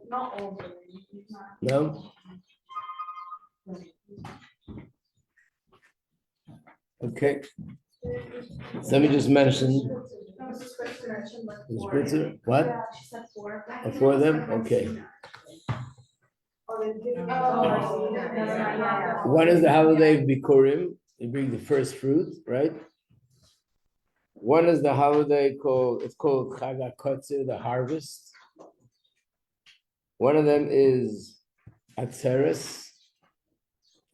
Not all. No? Okay. So let me just mention. What? Four of them? Okay. One is the holiday of Bikurim. You bring the first fruit, right? One is the holiday called Chag HaKotzer, the harvest. One of them is Atzeres.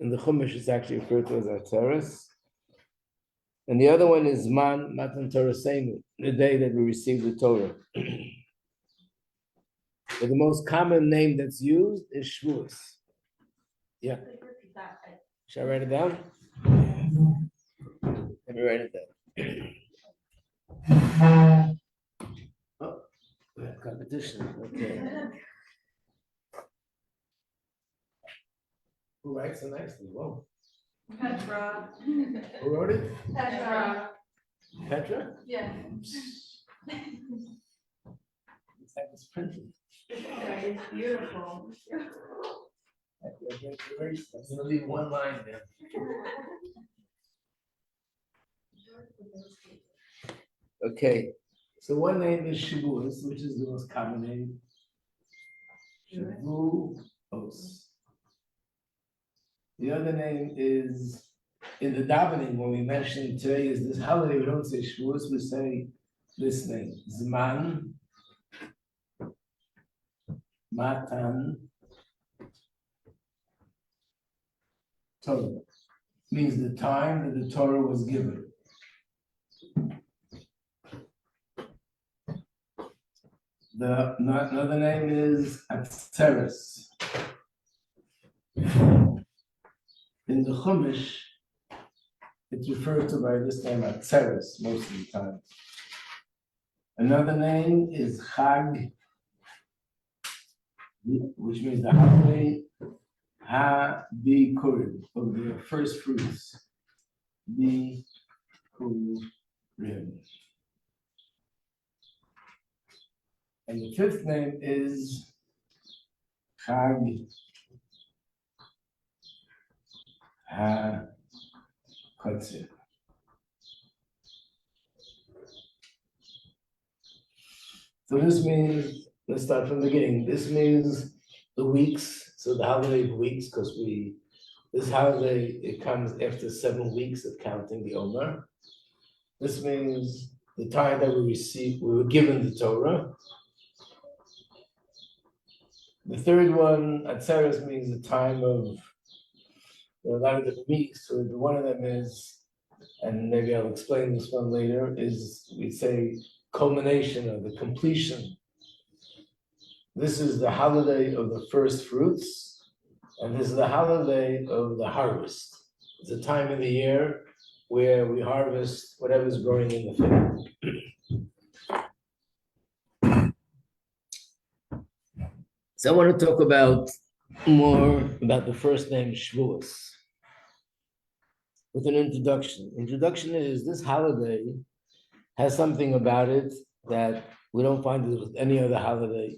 In the Chumash, it's actually referred to as Atzeres. And the other one is Matan Torah Seinu, the day that we receive the Torah. But the most common name that's used is Shavuos. Yeah. Should I write it down? Let me write it down. Oh, we have competition. Okay. Who writes the next one? Whoa. Petra. Who wrote it? Petra. Petra? Yeah. It's like it's printed. It's beautiful. I'm gonna leave one line there. Okay, so one name is Shavuos, which is the most common name. Shavuos. The other name is, in the davening, when we mention today is this holiday, we don't say Shavuos, we say this name, Zman, Matan, Torah. Means the time that the Torah was given. Another name is Atzeres. In the Chumash, it's referred to by this name Atzeres most of the time. Another name is Chag, which means the holiday Ha-Bikurim, of the first fruits. Bikurim. And the fifth name is Chag HaKotzer. So this means, let's start from the beginning. This means the weeks, so the holiday of weeks, because this holiday, it comes after 7 weeks of counting the Omer. This means the time that we were given the Torah. The third one, Atzeres, means the time of, there are a lot of different weeks. So one of them is, and maybe I'll explain this one later, is we say culmination of the completion. This is the holiday of the first fruits, and this is the holiday of the harvest. It's a time of the year where we harvest whatever's growing in the field. So I want to talk more about the first name, Shavuos, with an introduction. Introduction is this holiday has something about it that we don't find it with any other holiday.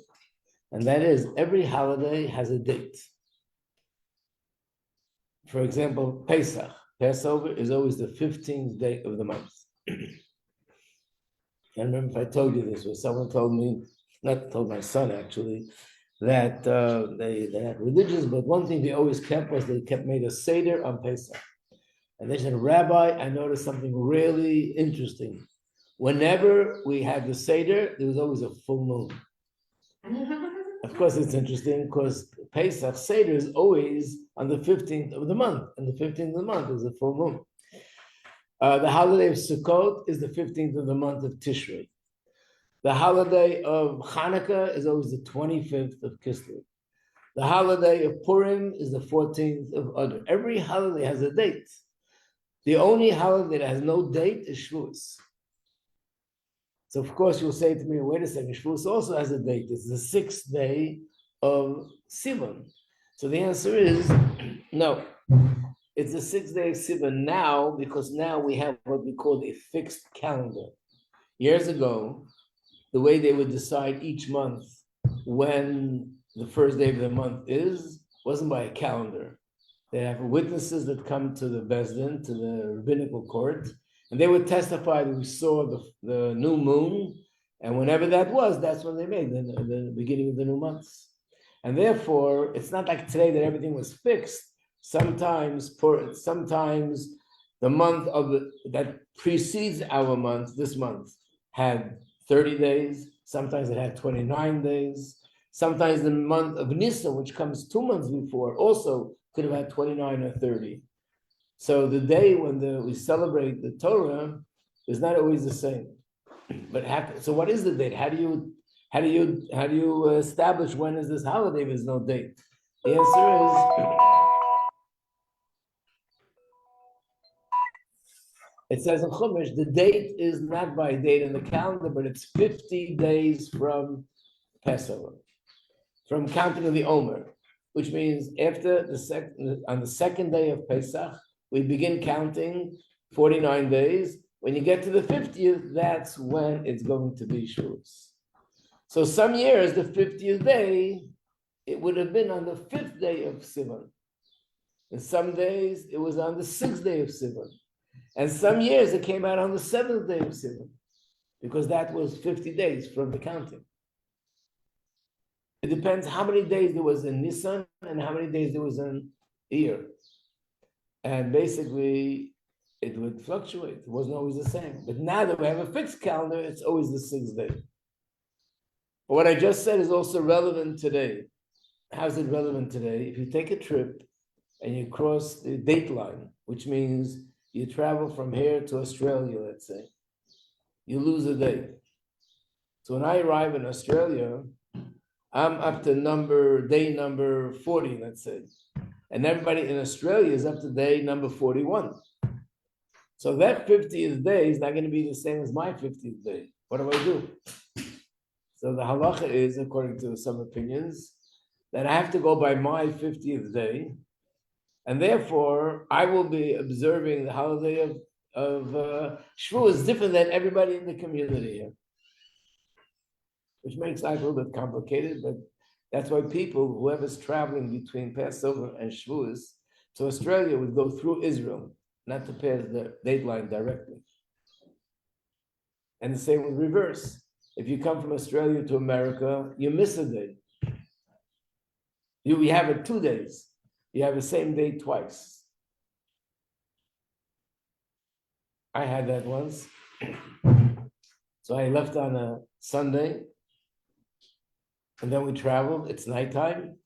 And that is, every holiday has a date. For example, Pesach. Passover is always the 15th day of the month. I remember if I told you this, or someone told me, not told my son actually, that they had religions, but one thing they always kept was they made a Seder on Pesach. And they said, Rabbi, I noticed something really interesting. Whenever we had the Seder, there was always a full moon. Of course, it's interesting because Pesach Seder is always on the 15th of the month, and the 15th of the month is a full moon. The holiday of Sukkot is the 15th of the month of Tishrei. The holiday of Hanukkah is always the 25th of Kislev. The holiday of Purim is the 14th of Adar. Every holiday has a date. The only holiday that has no date is Shavuos. So of course you'll say to me, wait a second, Shavuos also has a date. It's the 6th day of Sivan. So the answer is no. It's the 6th day of Sivan now because now we have what we call a fixed calendar. Years ago, the way they would decide each month when the first day of the month wasn't by a calendar. They have witnesses that come to the Bezdin, to the rabbinical court, and they would testify that we saw the new moon, and whenever that was, that's when they made the beginning of the new months. And therefore, it's not like today that everything was fixed. Sometimes the month that precedes our month, this month, had 30 days. Sometimes it had 29 days. Sometimes the month of Nisan, which comes 2 months before, also could have had 29 or 30. So the day when we celebrate the Torah is not always the same. But so what is the date? How do you establish when is this holiday if there's no date? The answer is, it says in Chumash, the date is not by date in the calendar, but it's 50 days from Passover, from counting of the Omer, which means after on the second day of Pesach, we begin counting 49 days. When you get to the 50th, that's when it's going to be Shavuot. So some years, the 50th day, it would have been on the 5th day of Sivan. And some days, it was on the 6th day of Sivan. And some years, it came out on the 7th day of Sivan, because that was 50 days from the counting. It depends how many days there was in Nisan and how many days there was in Iyar. And basically, it would fluctuate. It wasn't always the same. But now that we have a fixed calendar, it's always the 6th day. But what I just said is also relevant today. How's it relevant today? If you take a trip and you cross the date line, which means you travel from here to Australia, let's say, you lose a day. So when I arrive in Australia, I'm up to day number 40, let's say. And everybody in Australia is up to day number 41. So that 50th day is not going to be the same as my 50th day. What do I do? So the halacha is, according to some opinions, that I have to go by my 50th day, and therefore I will be observing the holiday of Shavuot different than everybody in the community here, which makes life a little bit complicated, but that's why people, whoever's traveling between Passover and Shavuot to Australia, would go through Israel, not to pass the date line directly. And the same with reverse. If you come from Australia to America, you miss a day. We have it 2 days. You have the same day twice. I had that once. So I left on a Sunday, and then we traveled. It's nighttime.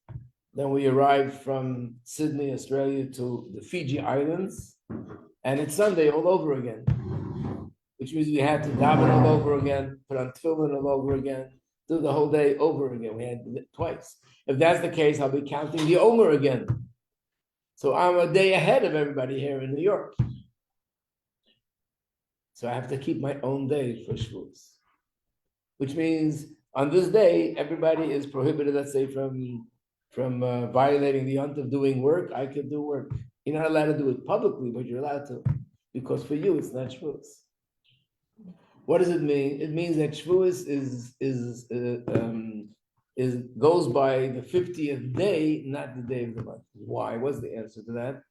Then we arrived from Sydney, Australia, to the Fiji Islands, and it's Sunday all over again, which means we had to daven all over again, put on tefillin all over again, do the whole day over again. We had it twice. If that's the case, I'll be counting the Omer again. So I'm a day ahead of everybody here in New York. So I have to keep my own day for Shavuot, which means on this day, everybody is prohibited, let's say, from violating the yont of doing work. I could do work. You're not allowed to do it publicly, but you're allowed to, because for you, it's not Shavuot. What does it mean? It means that Shavuot goes by the 50th day, not the day of the month. Why? What's the answer to that?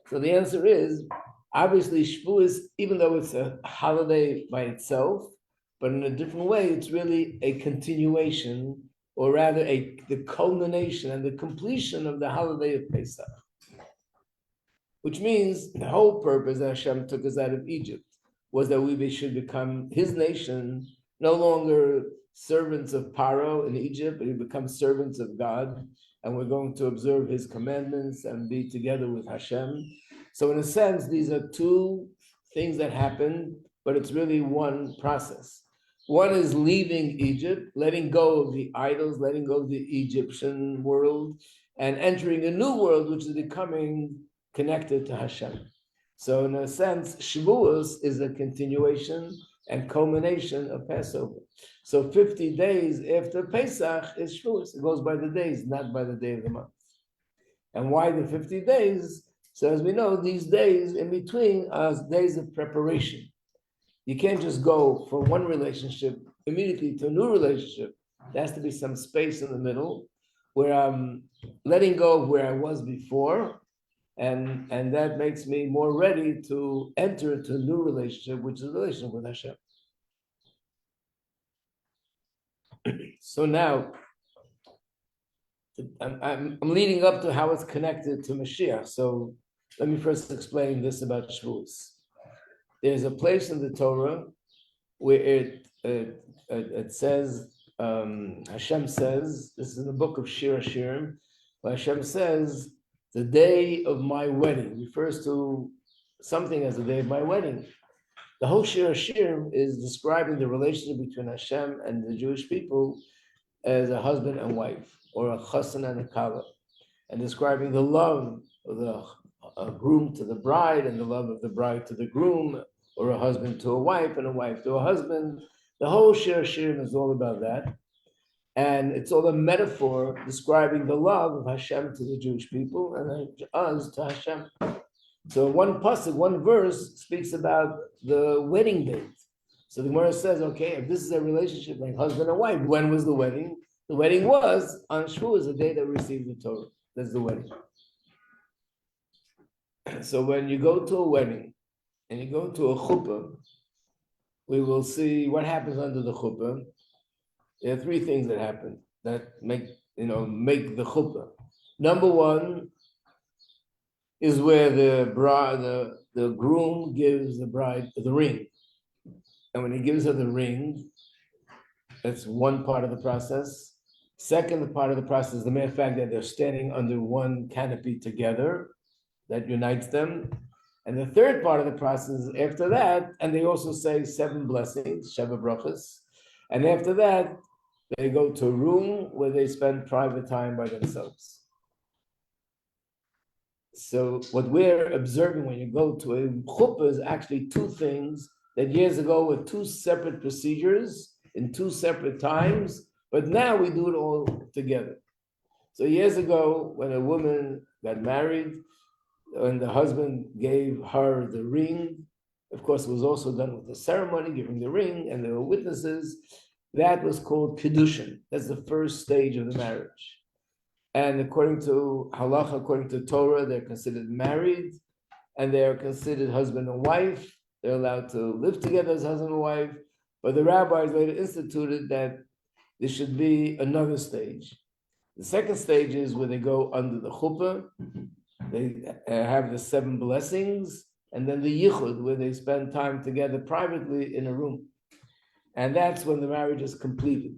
So the answer is, obviously, Shavuot, even though it's a holiday by itself, but in a different way, it's really a continuation, or rather the culmination and the completion of the holiday of Pesach. Which means the whole purpose that Hashem took us out of Egypt was that we should become His nation, no longer servants of Paro in Egypt, but we become servants of God, and we're going to observe His commandments and be together with Hashem. So in a sense, these are two things that happen, but it's really one process. One is leaving Egypt, letting go of the idols, letting go of the Egyptian world, and entering a new world, which is becoming connected to Hashem. So in a sense, Shavuos is a continuation and culmination of Passover. So 50 days after Pesach is Shavuos. It goes by the days, not by the day of the month. And why the 50 days? So as we know, these days in between are days of preparation. You can't just go from one relationship immediately to a new relationship. There has to be some space in the middle where I'm letting go of where I was before, and that makes me more ready to enter into a new relationship, which is a relationship with Hashem. So now, I'm leading up to how it's connected to Mashiach. So let me first explain this about Shavuos. There's a place in the Torah where it says, Hashem says, this is in the book of Shir Hashirim, where Hashem says, the day of my wedding refers to something as the day of my wedding. The whole Shir Hashirim is describing the relationship between Hashem and the Jewish people as a husband and wife, or a chassan and a kala, and describing the love of the groom to the bride and the love of the bride to the groom, or a husband to a wife and a wife to a husband. The whole Shir Hashirim is all about that. And it's all a metaphor describing the love of Hashem to the Jewish people and us to Hashem. So one pasuk, one verse speaks about the wedding date. So the Gemara says, okay, if this is a relationship like husband and wife, when was the wedding? The wedding was on Shavuos, the day that we received the Torah. That's the wedding. So when you go to a wedding and you go to a chuppah, we will see what happens under the chuppah. There are three things that happen that make the chuppah. Number one is where the bride, the groom gives the bride the ring. And when he gives her the ring, that's one part of the process. Second part of the process is the mere fact that they're standing under one canopy together, that unites them. And the third part of the process is after that, and they also say 7 blessings, Sheva brachas. And after that, they go to a room where they spend private time by themselves. So what we're observing when you go to a chuppah is actually two things that years ago were two separate procedures in two separate times, but now we do it all together. So years ago, when a woman got married, when the husband gave her the ring, of course, it was also done with the ceremony, giving the ring, and there were witnesses. That was called Kiddushin. That's the first stage of the marriage. And according to halacha, according to Torah, they're considered married, and they're considered husband and wife. They're allowed to live together as husband and wife. But the rabbis later instituted that there should be another stage. The second stage is where they go under the chuppah. They have the 7 blessings, and then the yichud, where they spend time together privately in a room. And that's when the marriage is completed.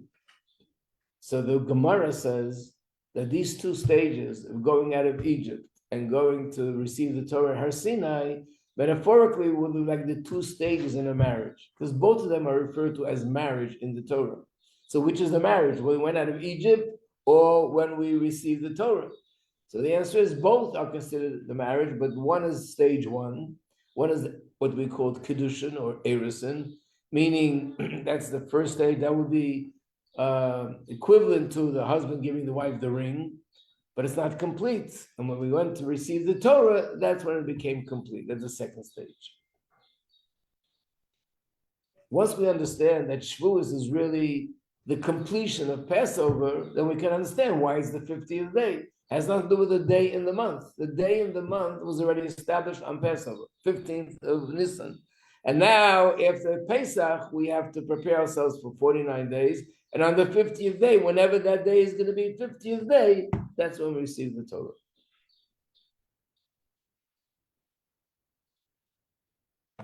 So the Gemara says that these two stages of going out of Egypt and going to receive the Torah Har Sinai, metaphorically, will be like the 2 stages in a marriage, because both of them are referred to as marriage in the Torah. So which is the marriage? When we went out of Egypt or when we received the Torah? So the answer is both are considered the marriage, but one is stage 1. One is what we call Kiddushin or Erusin, meaning that's the first stage. That would be equivalent to the husband giving the wife the ring, but it's not complete. And when we went to receive the Torah, that's when it became complete. That's the second stage. Once we understand that Shavuos is really the completion of Passover, then we can understand why it's the 50th day. It has nothing to do with the day in the month. The day in the month was already established on Passover, 15th of Nisan. And now, after Pesach, we have to prepare ourselves for 49 days. And on the 50th day, whenever that day is going to be 50th day, that's when we receive the Torah.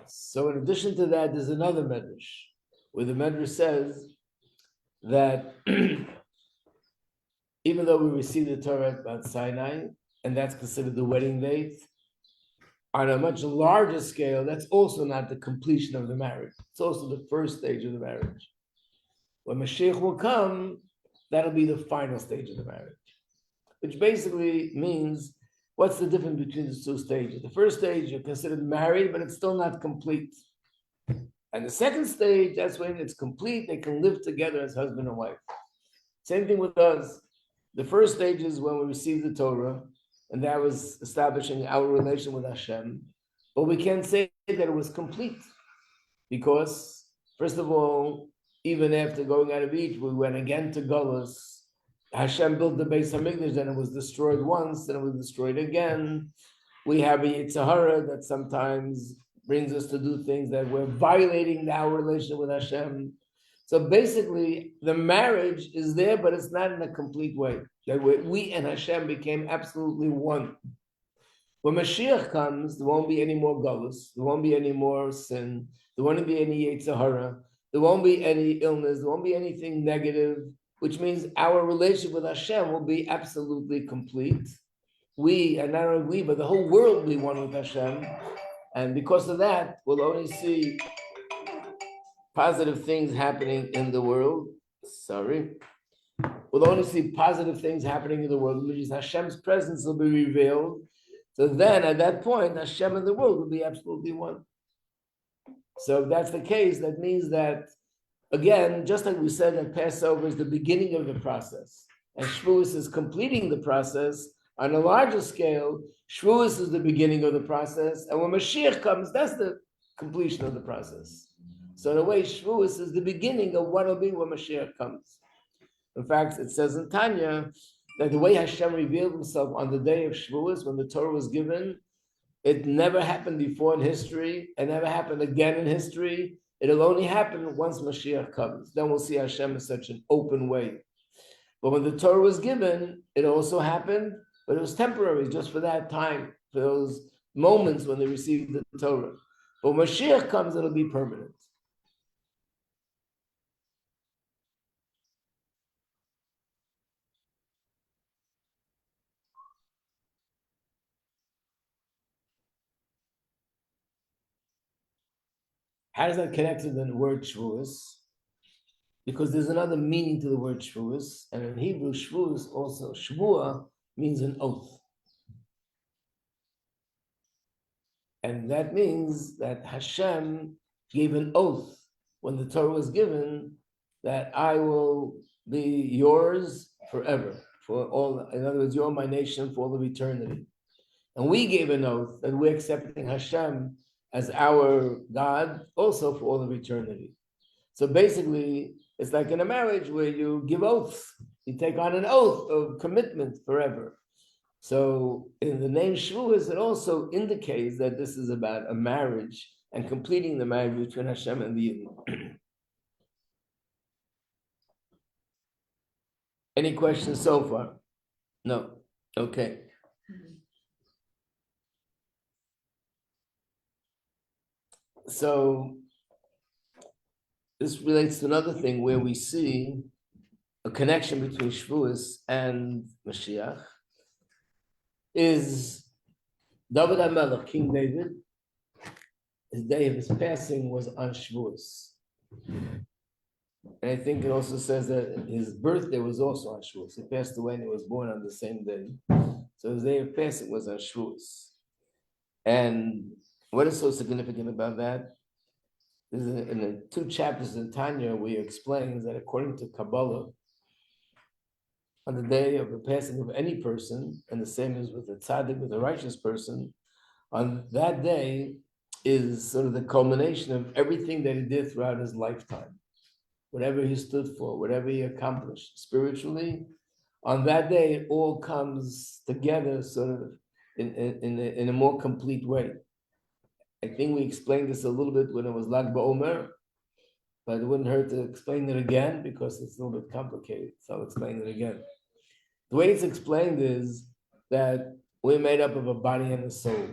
So in addition to that, there's another medrash, where the medrash says that even though we receive the Torah at Mount Sinai, and that's considered the wedding date, on a much larger scale, that's also not the completion of the marriage. It's also the first stage of the marriage. When Mashiach will come, that'll be the final stage of the marriage, which basically means, what's the difference between the 2 stages? The first stage, you're considered married, but it's still not complete. And the second stage, that's when it's complete. They can live together as husband and wife. Same thing with us. The first stage is when we receive the Torah, and that was establishing our relation with Hashem. But we can't say that it was complete, because, first of all, even after going out of Egypt, we went again to Golus. Hashem built the Beis Hamikdash, and it was destroyed once, then it was destroyed again. We have a Yetzer Hara that sometimes brings us to do things that we're violating our relationship with Hashem. So basically, the marriage is there, but it's not in a complete way. That we and Hashem became absolutely one. When Mashiach comes, there won't be any more galus, there won't be any more sin, there won't be any Yetzer Hara, there won't be any illness, there won't be anything negative, which means our relationship with Hashem will be absolutely complete. We, and not only we, but the whole world will be one with Hashem. And because of that, we'll only see positive things happening in the world. We'll only see positive things happening in the world, which is Hashem's presence will be revealed. So then at that point, Hashem and the world will be absolutely one. So if that's the case, that means that, again, just like we said that Passover is the beginning of the process, and Shavuos is completing the process, on a larger scale, Shavuos is the beginning of the process, and when Mashiach comes, that's the completion of the process. So in a way, Shavuos is the beginning of what will be when Mashiach comes. In fact, it says in Tanya that the way Hashem revealed himself on the day of Shavuos, when the Torah was given, it never happened before in history, it never happened again in history. It'll only happen once Mashiach comes. Then we'll see Hashem in such an open way. But when the Torah was given, it also happened, but it was temporary, just for that time, for those moments when they received the Torah. But when Mashiach comes, it'll be permanent. How does that connect to the word Shavuos? Because there's another meaning to the word Shavuos, and in Hebrew, Shavuos also, Shavua means an oath. And that means that Hashem gave an oath when the Torah was given that I will be yours forever, for all, in other words, you're my nation for all of eternity. And we gave an oath that we're accepting Hashem as our God also for all of eternity. So basically, it's like in a marriage where you give oaths, you take on an oath of commitment forever. So in the name Shavuos, it also indicates that this is about a marriage and completing the marriage between Hashem and the Yidden. Any questions so far? No. Okay. So this relates to another thing where we see a connection between Shavuos and Mashiach. Is David HaMelech, King David, his day of his passing was on Shavuos. And I think it also says that his birthday was also on Shavuos. He passed away and he was born on the same day. So his day of passing was on Shavuos. And what is so significant about that? There's in the 2 chapters in Tanya where he explains that according to Kabbalah, on the day of the passing of any person, and the same is with the tzaddik, with a righteous person, on that day is sort of the culmination of everything that he did throughout his lifetime. Whatever he stood for, whatever he accomplished spiritually, on that day it all comes together sort of in a more complete way. I think we explained this a little bit when it was Lag BaOmer, but it wouldn't hurt to explain it again because it's a little bit complicated, so I'll explain it again. The way it's explained is that we're made up of a body and a soul.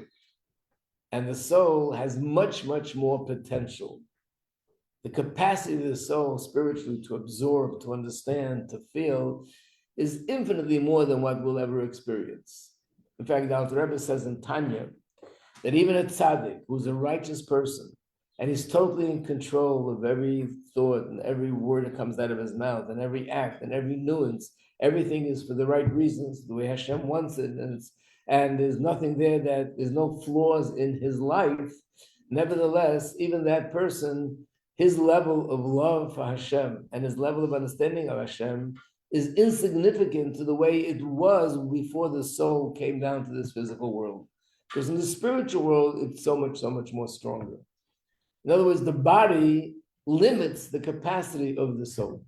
And the soul has much, much more potential. The capacity of the soul spiritually to absorb, to understand, to feel is infinitely more than what we'll ever experience. In fact, the Alter Rebbe says in Tanya that even a tzaddik, who's a righteous person, and he's totally in control of every thought and every word that comes out of his mouth and every act and every nuance, everything is for the right reasons, the way Hashem wants it, and there's nothing there that there's no flaws in his life. Nevertheless, even that person, his level of love for Hashem and his level of understanding of Hashem is insignificant to the way it was before the soul came down to this physical world. Because in the spiritual world, it's so much more stronger. In other words, the body limits the capacity of the soul.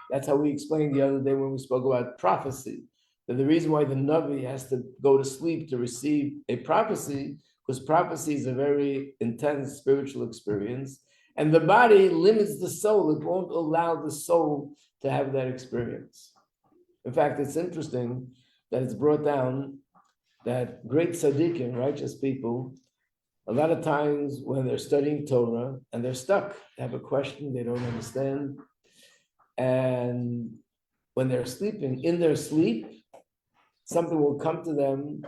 That's how we explained the other day when we spoke about prophecy. That the reason why the Navi has to go to sleep to receive a prophecy, because prophecy is a very intense spiritual experience, and the body limits the soul. It won't allow the soul to have that experience. In fact, it's interesting that it's brought down that great tzaddikim, righteous people, a lot of times when they're studying Torah and they're stuck, they have a question they don't understand, and when they're sleeping, in their sleep, something will come to them,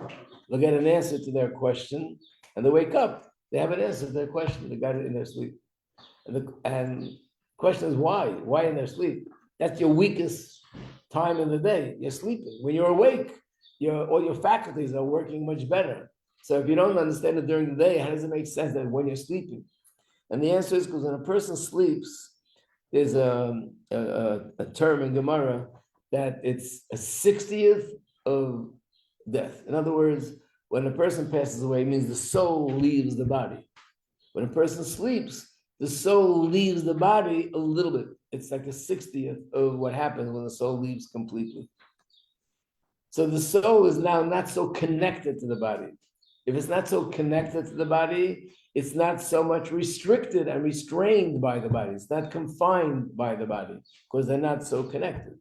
they'll get an answer to their question, and they wake up, they have an answer to their question, they got it in their sleep. And the question is why? Why in their sleep? That's your weakest time in the day. You're sleeping. When you're awake, all your faculties are working much better. So if you don't understand it during the day, how does it make sense that when you're sleeping? And the answer is because when a person sleeps, there's a term in Gemara that it's a 60th of death. In other words, when a person passes away, it means the soul leaves the body. When a person sleeps, the soul leaves the body a little bit. It's like a 60th of what happens when the soul leaves completely. So the soul is now not so connected to the body. If it's not so connected to the body, it's not so much restricted and restrained by the body. It's not confined by the body because they're not so connected.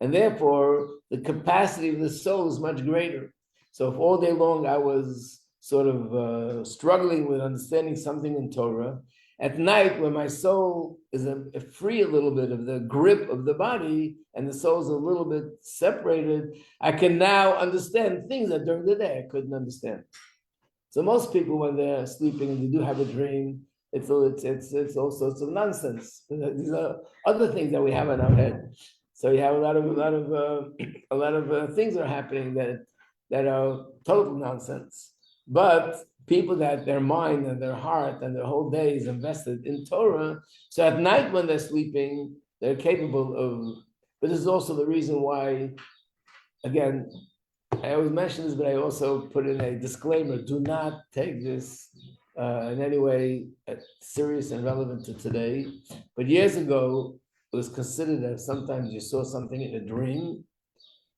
And therefore, the capacity of the soul is much greater. So if all day long I was sort of struggling with understanding something in Torah, at night when my soul is free a little bit of the grip of the body and the soul is a little bit separated, I can now understand things that during the day I couldn't understand. So most people, when they're sleeping and they do have a dream, it's all sorts of nonsense. These are other things that we have in our head. So you have a lot of things are happening that are total nonsense. But people that their mind and their heart and their whole day is invested in Torah, so at night when they're sleeping, they're capable of. But this is also the reason why, again, I always mention this, but I also put in a disclaimer: do not take this in any way serious and relevant to today. But years ago, it was considered that sometimes you saw something in a dream,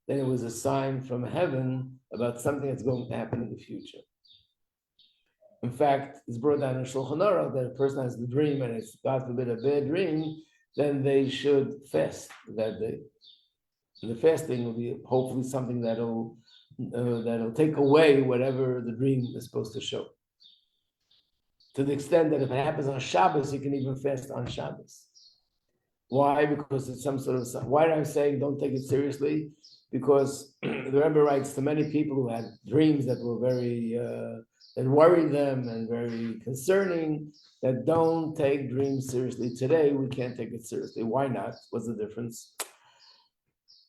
then it was a sign from heaven about something that's going to happen in the future. In fact, it's brought down in Shulchan Aruch that a person has the dream and it's, God forbid, a bad dream, then they should fast that day. And the fasting will be hopefully something that'll take away whatever the dream is supposed to show. To the extent that if it happens on Shabbos, you can even fast on Shabbos. Why? Because it's some sort of, why am I saying don't take it seriously? Because the Rebbe writes to many people who had dreams that were very, that worried them and very concerning, that don't take dreams seriously. Today, we can't take it seriously. Why not? What's the difference?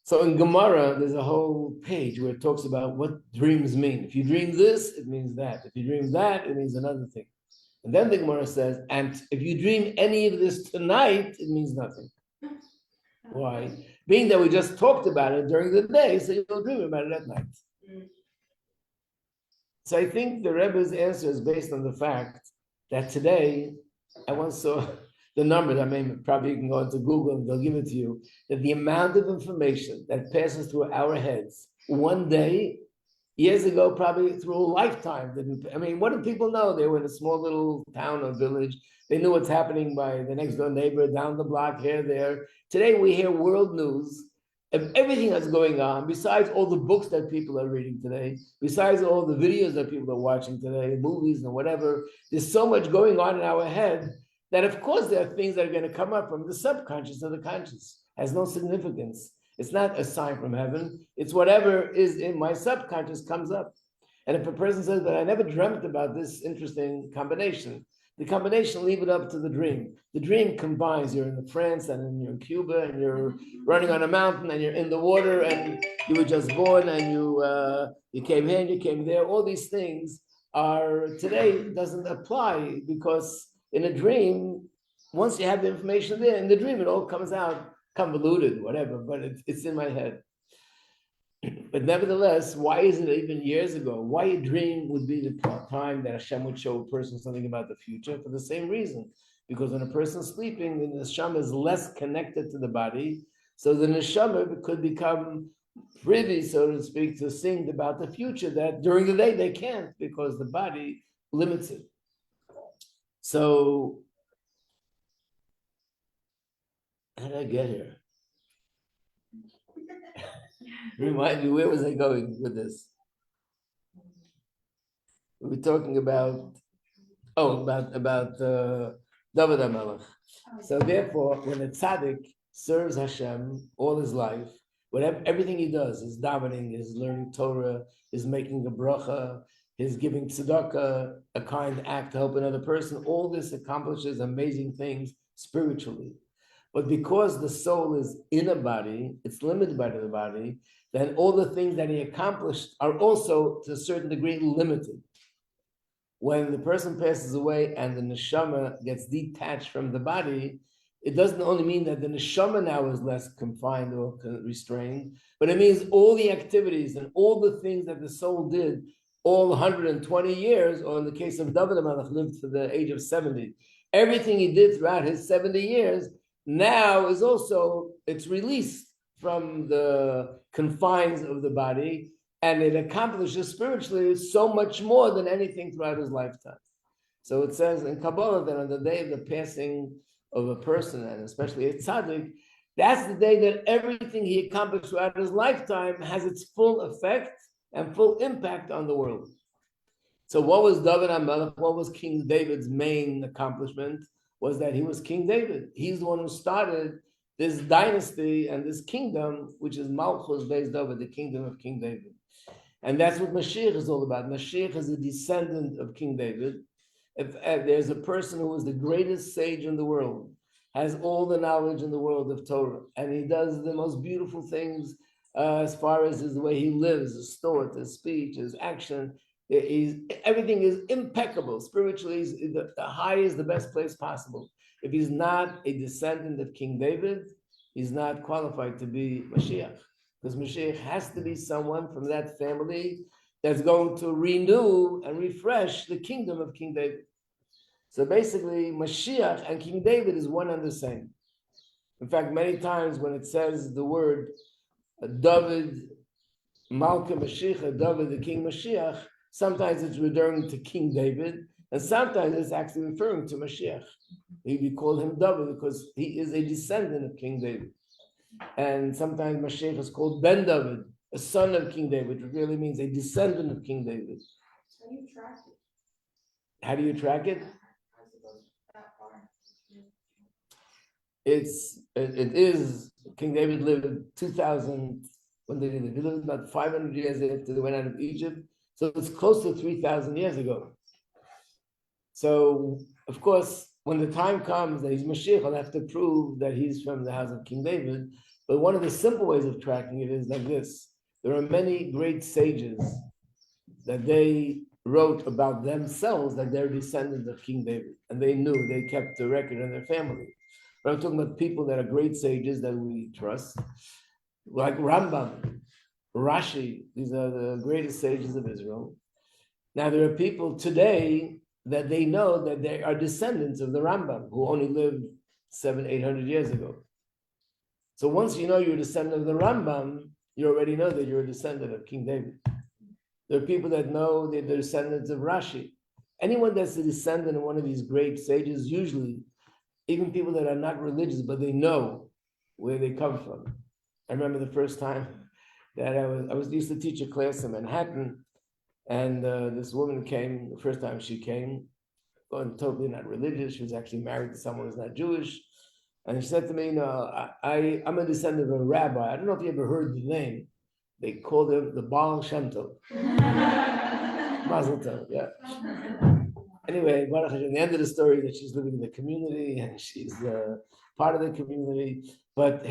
So in Gemara, there's a whole page where it talks about what dreams mean. If you dream this, it means that. If you dream that, it means another thing. And then the Gemara says, and if you dream any of this tonight, it means nothing. Why? Being that we just talked about it during the day, so you'll dream about it at night. So I think the Rebbe's answer is based on the fact that today, I once saw the numbers, I mean, probably you can go into Google and they'll give it to you, that the amount of information that passes through our heads one day, years ago, probably through a lifetime. I mean, what do people know? They were in a small little town or village. They knew what's happening by the next door neighbor, down the block, here, there. Today we hear world news of everything that's going on, besides all the books that people are reading today, besides all the videos that people are watching today, movies and whatever. There's so much going on in our head that of course there are things that are going to come up from the subconscious to the conscious. It has no significance. It's not a sign from heaven. It's whatever is in my subconscious comes up. And if a person says, but I never dreamt about this interesting combination, the combination, leave it up to the dream. The dream combines, you're in France and you're in Cuba and you're running on a mountain and you're in the water and you were just born and you came here and you came there. All these things are, today doesn't apply because in a dream, once you have the information there, in the dream it all comes out convoluted, whatever, but it's in my head. But nevertheless, why is it even years ago? Why a dream would be the time that Hashem would show a person something about the future? For the same reason. Because when a person's sleeping, the neshama is less connected to the body, so the neshama could become privy, so to speak, to think about the future that during the day they can't because the body limits it. So, how did I get here? Remind me, where was I going with this? We were talking about David HaMelech. So therefore, when a tzaddik serves Hashem all his life, whatever everything he does, is davening, is learning Torah, is making a bracha, is giving tzedakah, a kind act to help another person, all this accomplishes amazing things spiritually. But because the soul is in a body, it's limited by the body, then all the things that he accomplished are also, to a certain degree, limited. When the person passes away and the neshama gets detached from the body, it doesn't only mean that the neshama now is less confined or restrained, but it means all the activities and all the things that the soul did all 120 years, or in the case of David HaMelech, lived to the age of 70. Everything he did throughout his 70 years now is also, it's released from the confines of the body, and it accomplishes spiritually so much more than anything throughout his lifetime. So it says in Kabbalah that on the day of the passing of a person, and especially a tzaddik, that's the day that everything he accomplished throughout his lifetime has its full effect and full impact on the world. So what was David HaMelech? What was King David's main accomplishment? Was that he was King David. He's the one who started this dynasty and this kingdom, which is Malchus based over the kingdom of King David. And that's what Mashiach is all about. Mashiach is a descendant of King David. If there's a person who is the greatest sage in the world, has all the knowledge in the world of Torah, and he does the most beautiful things as far as the way he lives, his thought, his speech, his action. Everything is impeccable. Spiritually, the high is the best place possible. If he's not a descendant of King David, he's not qualified to be Mashiach. Because Mashiach has to be someone from that family that's going to renew and refresh the kingdom of King David. So basically, Mashiach and King David is one and the same. In fact, many times when it says the word David, Malka Mashiach, David the King Mashiach, sometimes it's referring to King David, and sometimes it's actually referring to Mashiach. We call him David because he is a descendant of King David. And sometimes Mashiach is called Ben David, a son of King David, which really means a descendant of King David. How do you track it? How do you track it? How's it go that far? It is, King David lived 2,000, when did he live? He lived about 500 years after they went out of Egypt. So it's close to 3,000 years ago. So, of course, when the time comes that he's Mashiach, I'll have to prove that he's from the house of King David. But one of the simple ways of tracking it is like this. There are many great sages that they wrote about themselves that they're descendants of King David. And they knew, they kept the record in their family. But I'm talking about people that are great sages that we trust, like Rambam, Rashi. These are the greatest sages of Israel. Now, there are people today that they know that they are descendants of the Rambam, who only lived 700-800 years ago. So once you know you're a descendant of the Rambam, you already know that you're a descendant of King David. There are people that know that they're descendants of Rashi. Anyone that's a descendant of one of these great sages, usually, even people that are not religious, but they know where they come from. I remember the first time that I was used to teach a class in Manhattan, and this woman came, the first time she came, totally not religious. She was actually married to someone who's not Jewish. And she said to me, I'm a descendant of a rabbi. I don't know if you ever heard the name. They called him the Baal Shem Tov. Mazel Tov, yeah. Anyway, Baruch Hashem, the end of the story is that she's living in the community and she's part of the community. But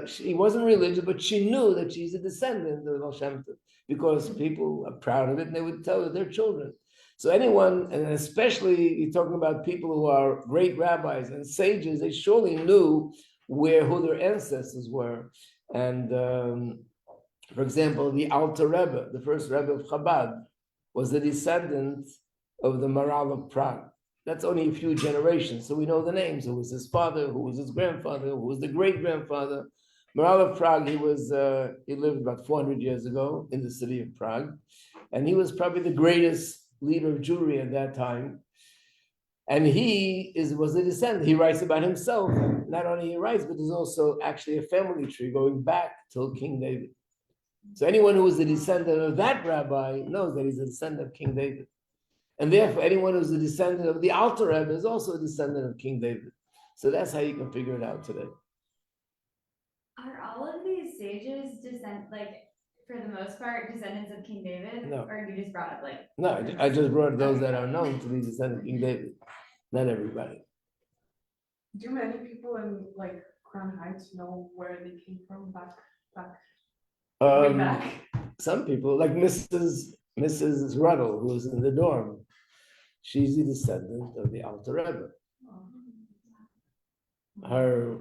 she wasn't religious, but she knew that she's a descendant of Baal Shem Tov because people are proud of it and they would tell their children. So anyone, and especially you're talking about people who are great rabbis and sages, they surely knew who their ancestors were. And for example, the Alter Rebbe, the first Rebbe of Chabad, was a descendant of the Maral of Prague. that's only a few generations. So we know the names. Who was his father? Who was his grandfather? Who was the great grandfather? Maral of Prague. He lived about 400 years ago in the city of Prague, and he was probably the greatest leader of Jewry at that time. And was a descendant. He writes about himself. Not only he writes, but there's also actually a family tree going back till King David. So anyone who is a descendant of that rabbi knows that he's a descendant of King David. And therefore, anyone who's a descendant of the Alter Rebbe is also a descendant of King David. So that's how you can figure it out today. Are all of these sages for the most part, descendants of King David? No. Or you just brought up No, I just brought those that are known to be descendants of King David. Not everybody. Do many people in Crown Heights know where they came from way back? Some people, like Mrs. Ruddle, who's in the dorm, she's a descendant of the Alter Rebbe. Her,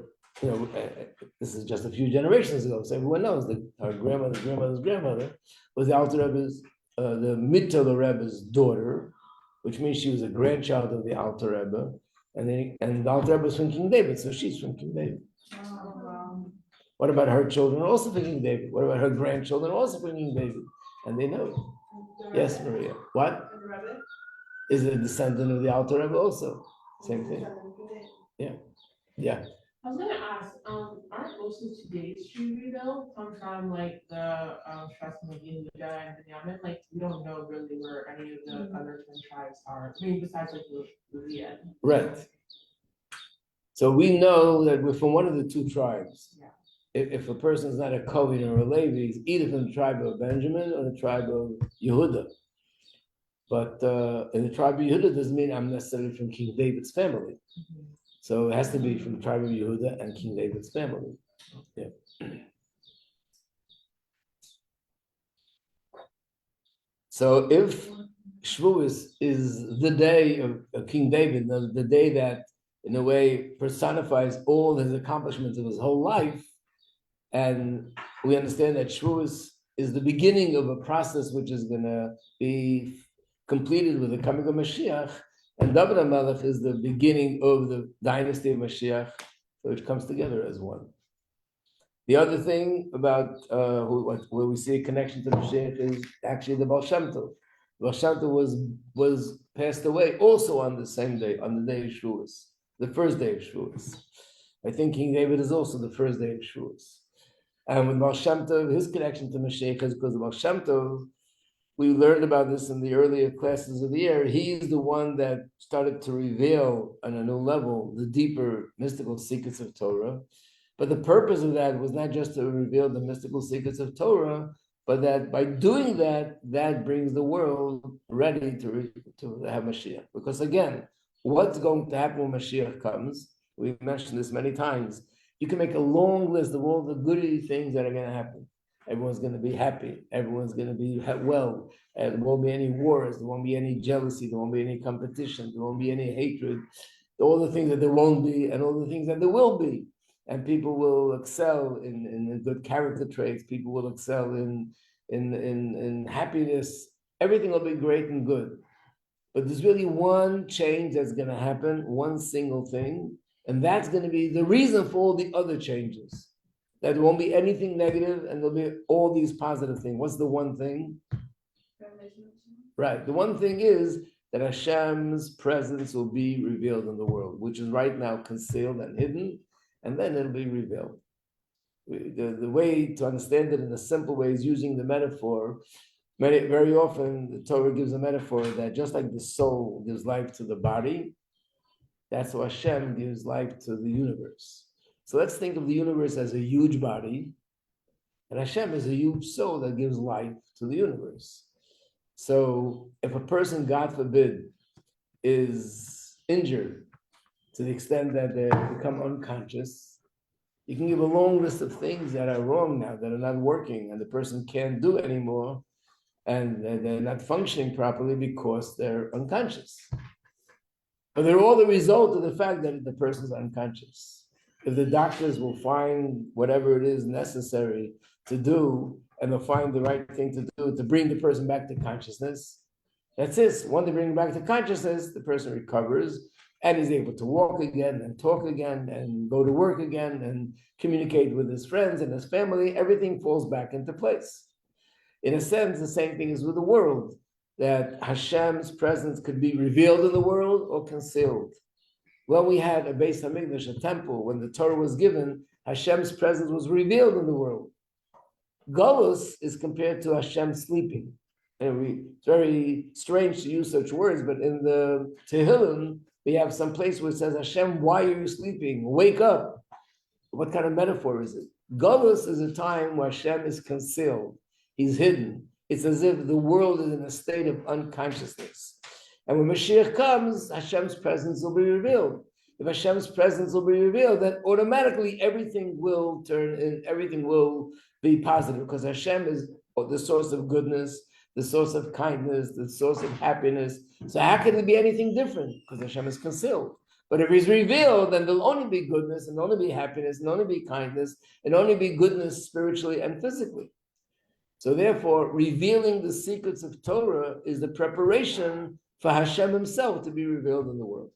this is just a few generations ago, so everyone knows that her grandmother's grandmother was the Alter Rebbe's, the Mitteler Rebbe's daughter, which means she was a grandchild of the Alter Rebbe, and the Alter Rebbe was from King David, so she's from King David. What about her children also from King David? What about her grandchildren also from King David? And they know. Yes, Maria. What? Is a descendant of the Alter Rebbe also. Same thing. Yeah. I was gonna ask, aren't most of today's Jews though come from the Shasma Yehuda and Benjamin? We don't know really where any of the other 10 tribes are. I mean, besides the Leah. Right. So we know that we're from one of the two tribes. Yeah. If a person is not a Kohen or a Levi, he's either from the tribe of Benjamin or the tribe of Yehuda. But in the tribe of Yehuda doesn't mean I'm necessarily from King David's family. Mm-hmm. So it has to be from the tribe of Yehuda and King David's family. Yeah. So if Shavuot is the day of King David, the day that in a way personifies all his accomplishments of his whole life, and we understand that Shavuot is the beginning of a process which is going to be completed with the coming of Mashiach, and David HaMelech is the beginning of the dynasty of Mashiach, which comes together as one. The other thing about where we see a connection to Mashiach is actually the Baal Shem Tov. Baal Shem Tov was passed away also on the same day, on the day of Shavuot, the first day of Shavuot. I think King David is also the first day of Shavuot. And with Baal Shem Tov, his connection to Mashiach is because of Baal Shem Tov. We learned about this in the earlier classes of the year. He's the one that started to reveal on a new level the deeper mystical secrets of Torah. But the purpose of that was not just to reveal the mystical secrets of Torah, but that by doing that, that brings the world ready to have Mashiach. Because again, what's going to happen when Mashiach comes? We've mentioned this many times. You can make a long list of all the goody things that are going to happen. Everyone's going to be happy. Everyone's going to be well. There won't be any wars. There won't be any jealousy. There won't be any competition. There won't be any hatred. All the things that there won't be and all the things that there will be. And people will excel in good character traits. People will excel in happiness. Everything will be great and good. But there's really one change that's going to happen, one single thing. And that's going to be the reason for all the other changes. That there won't be anything negative and there'll be all these positive things. What's the one thing? Right. The one thing is that Hashem's presence will be revealed in the world, which is right now concealed and hidden, and then it'll be revealed. The way to understand it in a simple way is using the metaphor. Very often the Torah gives a metaphor that just like the soul gives life to the body, that's how Hashem gives life to the universe. So let's think of the universe as a huge body, and Hashem is a huge soul that gives life to the universe. So if a person, God forbid, is injured to the extent that they become unconscious, you can give a long list of things that are wrong now, that are not working, and the person can't do anymore, and they're not functioning properly because they're unconscious. But they're all the result of the fact that the person's unconscious. If the doctors will find whatever it is necessary to do, and they'll find the right thing to do to bring the person back to consciousness, That's it. When they bring him back to consciousness, the person recovers and is able to walk again and talk again and go to work again and communicate with his friends and his family. Everything falls back into place. In a sense, the same thing is with the world, that Hashem's presence could be revealed in the world or concealed. When we had a Beis Hamikdash, a temple, when the Torah was given, Hashem's presence was revealed in the world. Golus is compared to Hashem sleeping. And it's very strange to use such words, but in the Tehillim, we have some place where it says, Hashem, why are you sleeping? Wake up. What kind of metaphor is it? Golus is a time where Hashem is concealed. He's hidden. It's as if the world is in a state of unconsciousness. And when Mashiach comes, Hashem's presence will be revealed. If Hashem's presence will be revealed, then automatically everything will turn in, everything will be positive, because Hashem is the source of goodness, the source of kindness, the source of happiness. So how can it be anything different? Because Hashem is concealed. But if he's revealed, then there'll only be goodness, and only be happiness, and only be kindness, and only be goodness spiritually and physically. So therefore, revealing the secrets of Torah is the preparation for Hashem himself to be revealed in the world.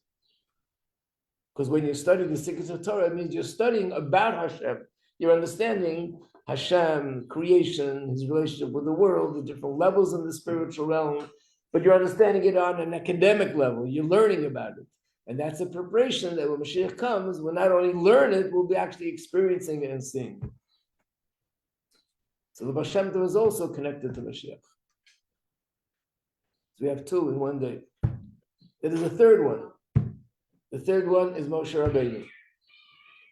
Because when you study the secrets of Torah, it means you're studying about Hashem. You're understanding Hashem, creation, his relationship with the world, the different levels in the spiritual realm, but you're understanding it on an academic level. You're learning about it. And that's a preparation that when Mashiach comes, we'll not only learn it, we'll be actually experiencing it and seeing it. So the Baal Shem Tov is also connected to Mashiach. So we have two in one day. There is a third one. The third one is Moshe Rabbeinu.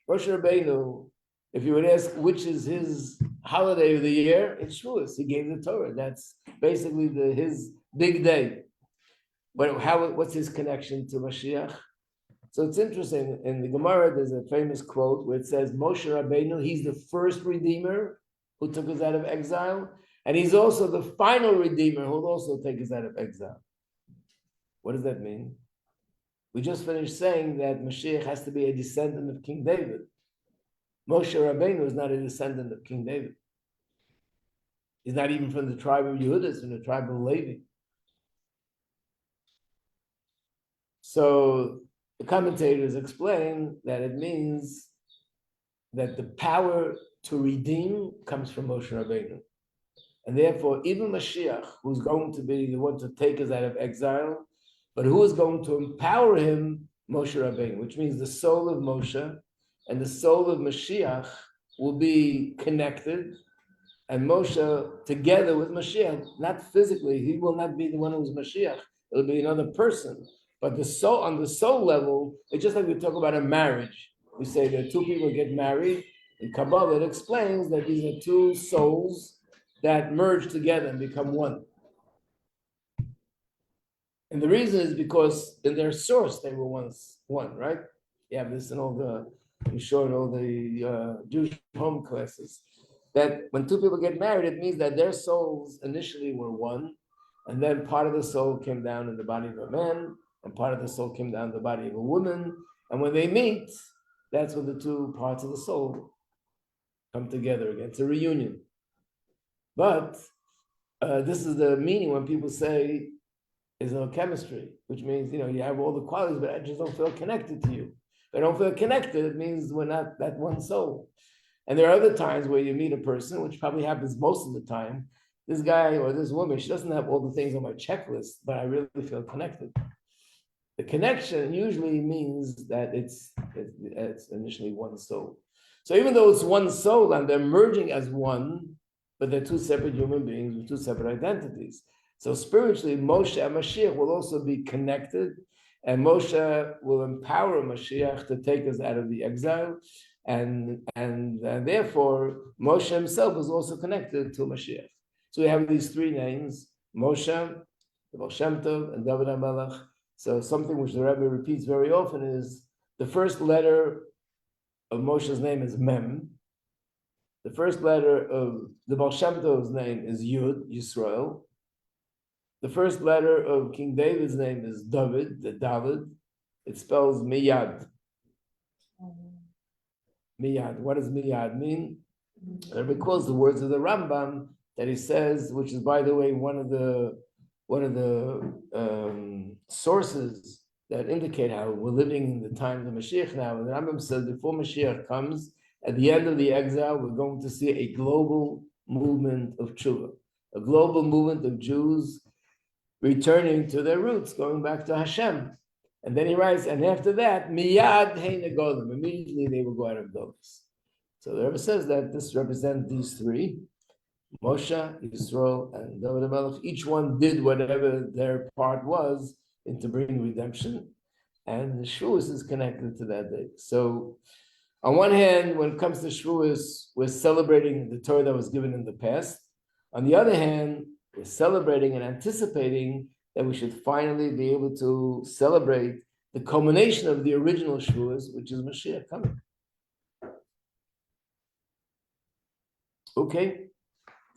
Moshe Rabbeinu, if you would ask which is his holiday of the year, it's Shavuot. He gave the Torah. That's basically his big day. But what's his connection to Mashiach? So it's interesting. In the Gemara, there's a famous quote where it says, Moshe Rabbeinu, he's the first Redeemer who took us out of exile, and he's also the final Redeemer who will also take us out of exile. What does that mean? We just finished saying that Mashiach has to be a descendant of King David. Moshe Rabbeinu is not a descendant of King David. He's not even from the tribe of Yehuda, he's from the tribe of Levi. So the commentators explain that it means that the power to redeem comes from Moshe Rabbeinu. And therefore, even Mashiach, who's going to be the one to take us out of exile, but who is going to empower him? Moshe Rabbeinu, which means the soul of Moshe and the soul of Mashiach will be connected, and Moshe together with Mashiach, not physically, he will not be the one who's Mashiach, it'll be another person. But the soul, on the soul level, it's just like we talk about a marriage. We say that two people get married. In Kabbalah, it explains that these are two souls that merge together and become one. And the reason is because in their source, they were once one, right? You have this in all the Jewish home classes, that when two people get married, it means that their souls initially were one, and then part of the soul came down in the body of a man, and part of the soul came down in the body of a woman, and when they meet, that's when the two parts of the soul come together again. It's a reunion. But this is the meaning when people say there's no chemistry, which means, you have all the qualities, but I just don't feel connected to you. If I don't feel connected, it means we're not that one soul. And there are other times where you meet a person, which probably happens most of the time. This guy or this woman, she doesn't have all the things on my checklist, but I really feel connected. The connection usually means that it's initially one soul. So even though it's one soul and they're merging as one, but they're two separate human beings with two separate identities. So spiritually, Moshe and Mashiach will also be connected, and Moshe will empower Mashiach to take us out of the exile, and therefore Moshe himself is also connected to Mashiach. So we have these three names: Moshe, the Baal Shem Tov, and David HaMelech. So something which the Rebbe repeats very often is the first letter of Moshe's name is Mem. The first letter of the Baal Shem Tov's name is Yud, Yisrael. The first letter of King David's name is David, the David. It spells Miyad. Miyad. What does Miyad mean? It recalls the words of the Rambam that he says, which is, by the way, one of the one of the sources that indicate how we're living in the time of Mashiach now. And the Rambam says before Mashiach comes, at the end of the exile, we're going to see a global movement of tshuva, a global movement of Jews returning to their roots, going back to Hashem. And then he writes, and after that, miyad hein negolim, immediately they will go out of Golos. So the Rebbe says that this represents these three, Moshe, Yisrael, and David HaMelech. Each one did whatever their part was into bringing redemption, and the Shavuos is connected to that day. So on one hand, when it comes to Shavuos, we're celebrating the Torah that was given in the past. On the other hand, we're celebrating and anticipating that we should finally be able to celebrate the culmination of the original Shavuos, which is Mashiach coming. Okay,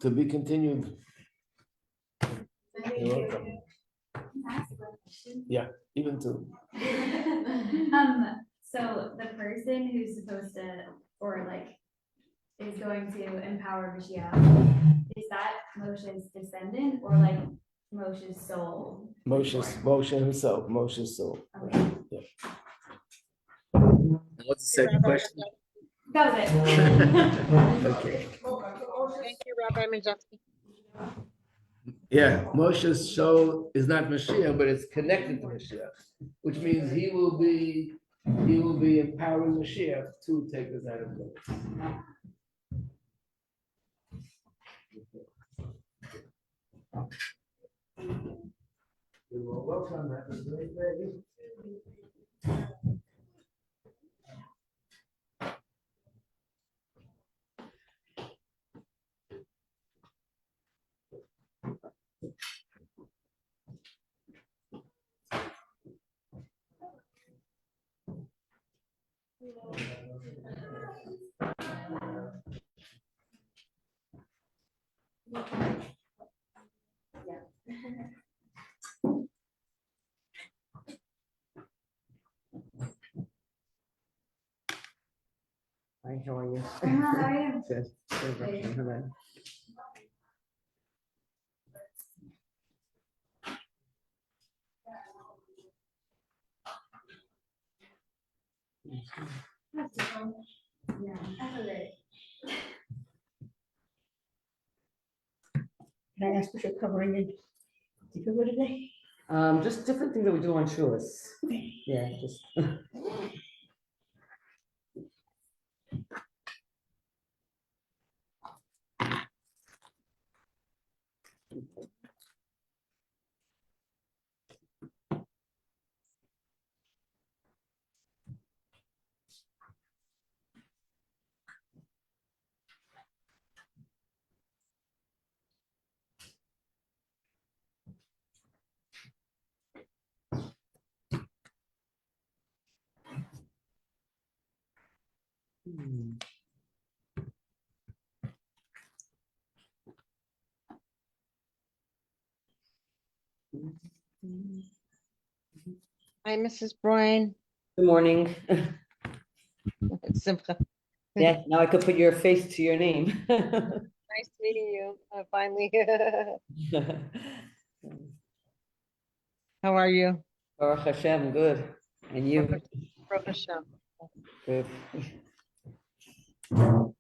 to be continued. You're welcome. Yeah, even two. So the person who's supposed to, or like, is going to empower Mashiach, is that Moshe's descendant or like Moshe's soul? Moshe himself, Moshe's soul. Okay. Yeah. What's the second question? That was it. Okay. Thank you, Rabbi Majeski. Yeah, Moshe's soul is not Mashiach, but it's connected to Mashiach, which means he will be empowering Mashiach to take us out of Golos. You are welcome. Have a great day. Hi, how are you? How are you? Good. Good. Hello. Yeah, that's great. Can I ask what you're covering in Tikva today? Just different things that we do on Shavuos. Yeah, just. Hi, Mrs. Bryan. Good morning. Simcha. Yeah, now I could put your face to your name. Nice meeting you, finally. How are you? Baruch Hashem, good. And you? Baruch Hashem. Good. Oh.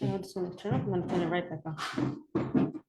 I just want to turn off, I'm gonna turn it right back on.